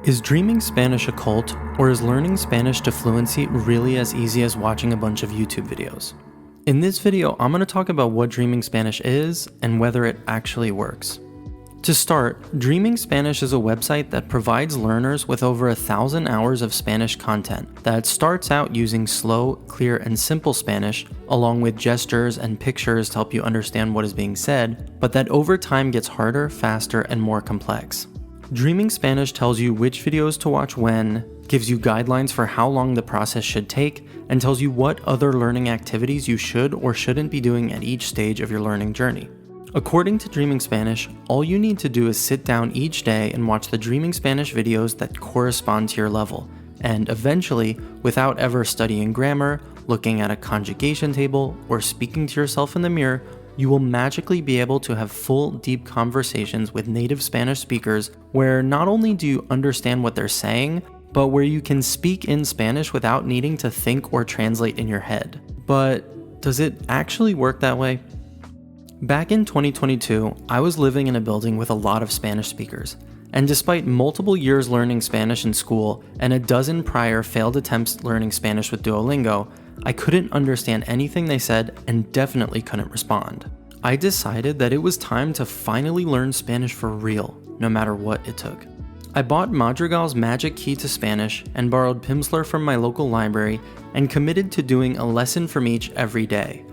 Is dreaming Spanish a cult, or is learning Spanish to fluency really as easy as watching a bunch of YouTube videos? In this video, I'm going to talk about what Dreaming Spanish is and whether it actually works. To start, Dreaming Spanish is a website that provides learners with over 1,000 hours of Spanish content that starts out using slow, clear, and simple Spanish, along with gestures and pictures to help you understand what is being said, but that over time gets harder, faster, and more complex. Dreaming Spanish tells you which videos to watch when, gives you guidelines for how long the process should take, and tells you what other learning activities you should or shouldn't be doing at each stage of your learning journey. According to Dreaming Spanish, all you need to do is sit down each day and watch the Dreaming Spanish videos that correspond to your level, and eventually, without ever studying grammar, looking at a conjugation table, or speaking to yourself in the mirror, you will magically be able to have full, deep conversations with native Spanish speakers where not only do you understand what they're saying, but where you can speak in Spanish without needing to think or translate in your head. But does it actually work that way? Back in 2022, I was living in a building with a lot of Spanish speakers, and despite multiple years learning Spanish in school and a dozen prior failed attempts learning Spanish with Duolingo, I couldn't understand anything they said and definitely couldn't respond. I decided that it was time to finally learn Spanish for real, no matter what it took. I bought Madrigal's Magic Key to Spanish and borrowed Pimsleur from my local library and committed to doing a lesson from each every day.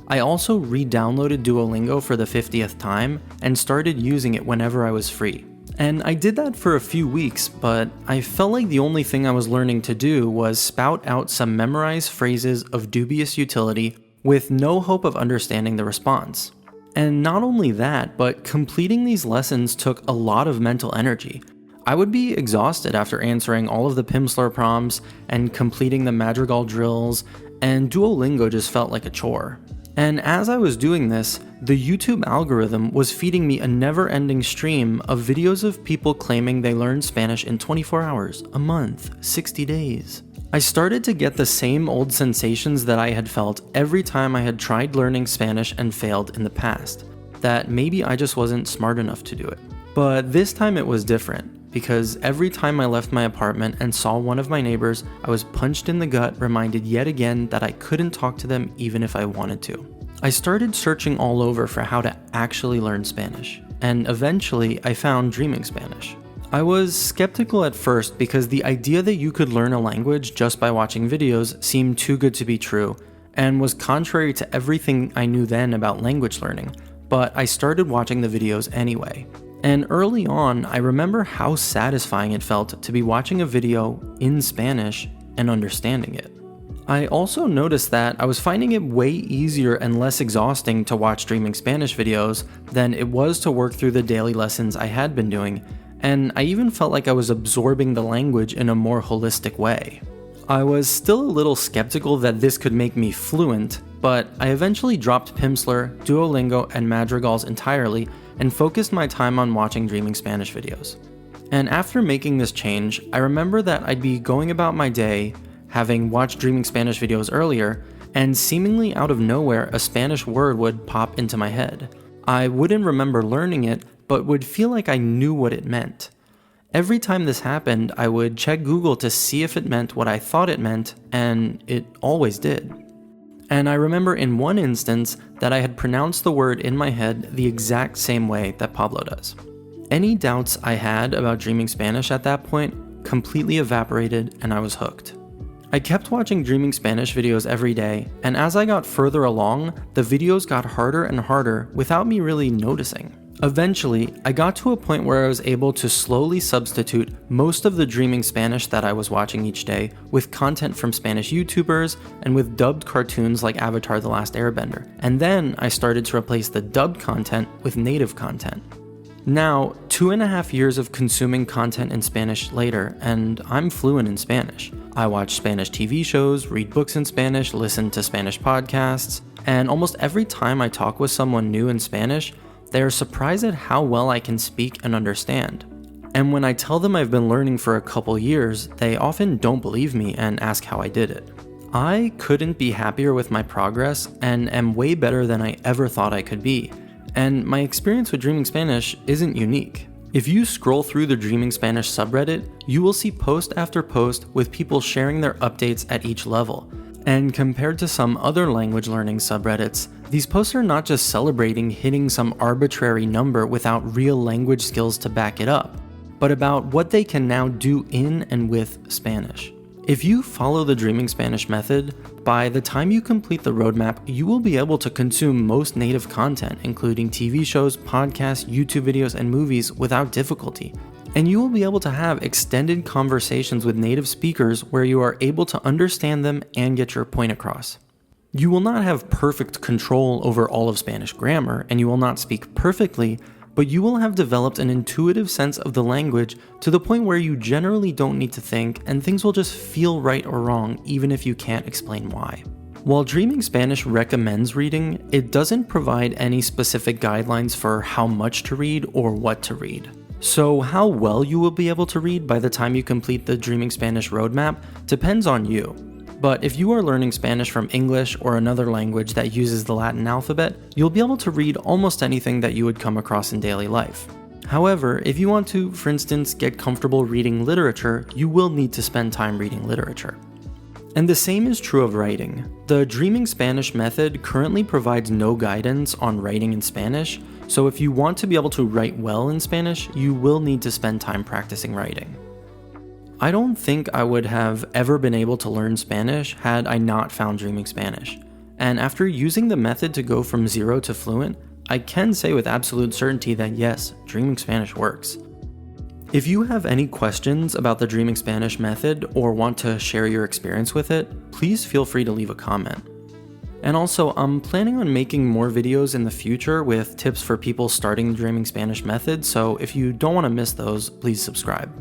I also re-downloaded Duolingo for the 50th time and started using it whenever I was free. And I did that for a few weeks, but I felt like the only thing I was learning to do was spout out some memorized phrases of dubious utility with no hope of understanding the response. And not only that, but completing these lessons took a lot of mental energy. I would be exhausted after answering all of the Pimsleur prompts and completing the Madrigal drills, and Duolingo just felt like a chore. And as I was doing this, the YouTube algorithm was feeding me a never-ending stream of videos of people claiming they learned Spanish in 24 hours, a month, 60 days. I started to get the same old sensations that I had felt every time I had tried learning Spanish and failed in the past, that maybe I just wasn't smart enough to do it. But this time it was different, because every time I left my apartment and saw one of my neighbors, I was punched in the gut, reminded yet again that I couldn't talk to them even if I wanted to. I started searching all over for how to actually learn Spanish, and eventually I found Dreaming Spanish. I was skeptical at first because the idea that you could learn a language just by watching videos seemed too good to be true, and was contrary to everything I knew then about language learning, but I started watching the videos anyway. And early on, I remember how satisfying it felt to be watching a video in Spanish and understanding it. I also noticed that I was finding it way easier and less exhausting to watch Dreaming Spanish videos than it was to work through the daily lessons I had been doing, and I even felt like I was absorbing the language in a more holistic way. I was still a little skeptical that this could make me fluent, but I eventually dropped Pimsleur, Duolingo, and Madrigals entirely and focused my time on watching Dreaming Spanish videos. And after making this change, I remember that I'd be going about my day, having watched Dreaming Spanish videos earlier, and seemingly out of nowhere a Spanish word would pop into my head. I wouldn't remember learning it, but would feel like I knew what it meant. Every time this happened, I would check Google to see if it meant what I thought it meant, and it always did. And I remember in one instance that I had pronounced the word in my head the exact same way that Pablo does. Any doubts I had about Dreaming Spanish at that point completely evaporated and I was hooked. I kept watching Dreaming Spanish videos every day, and as I got further along, the videos got harder and harder without me really noticing. Eventually, I got to a point where I was able to slowly substitute most of the Dreaming Spanish that I was watching each day with content from Spanish YouTubers and with dubbed cartoons like Avatar: The Last Airbender. And then I started to replace the dubbed content with native content. Now, 2.5 years of consuming content in Spanish later, and I'm fluent in Spanish. I watch Spanish TV shows, read books in Spanish, listen to Spanish podcasts, and almost every time I talk with someone new in Spanish, they are surprised at how well I can speak and understand. And when I tell them I've been learning for a couple years, they often don't believe me and ask how I did it. I couldn't be happier with my progress and am way better than I ever thought I could be. And my experience with Dreaming Spanish isn't unique. If you scroll through the Dreaming Spanish subreddit, you will see post after post with people sharing their updates at each level. And compared to some other language learning subreddits, these posts are not just celebrating hitting some arbitrary number without real language skills to back it up, but about what they can now do in and with Spanish. If you follow the Dreaming Spanish method, by the time you complete the roadmap, you will be able to consume most native content, including TV shows, podcasts, YouTube videos, and movies without difficulty. And you will be able to have extended conversations with native speakers where you are able to understand them and get your point across. You will not have perfect control over all of Spanish grammar, and you will not speak perfectly, but you will have developed an intuitive sense of the language to the point where you generally don't need to think and things will just feel right or wrong even if you can't explain why. While Dreaming Spanish recommends reading, it doesn't provide any specific guidelines for how much to read or what to read. So how well you will be able to read by the time you complete the Dreaming Spanish roadmap depends on you. But if you are learning Spanish from English or another language that uses the Latin alphabet, you'll be able to read almost anything that you would come across in daily life. However, if you want to, for instance, get comfortable reading literature, you will need to spend time reading literature. And the same is true of writing. The Dreaming Spanish method currently provides no guidance on writing in Spanish, so if you want to be able to write well in Spanish, you will need to spend time practicing writing. I don't think I would have ever been able to learn Spanish had I not found Dreaming Spanish. And after using the method to go from 0 to fluent, I can say with absolute certainty that yes, Dreaming Spanish works. If you have any questions about the Dreaming Spanish method or want to share your experience with it, please feel free to leave a comment. And also, I'm planning on making more videos in the future with tips for people starting the Dreaming Spanish method, so if you don't want to miss those, please subscribe.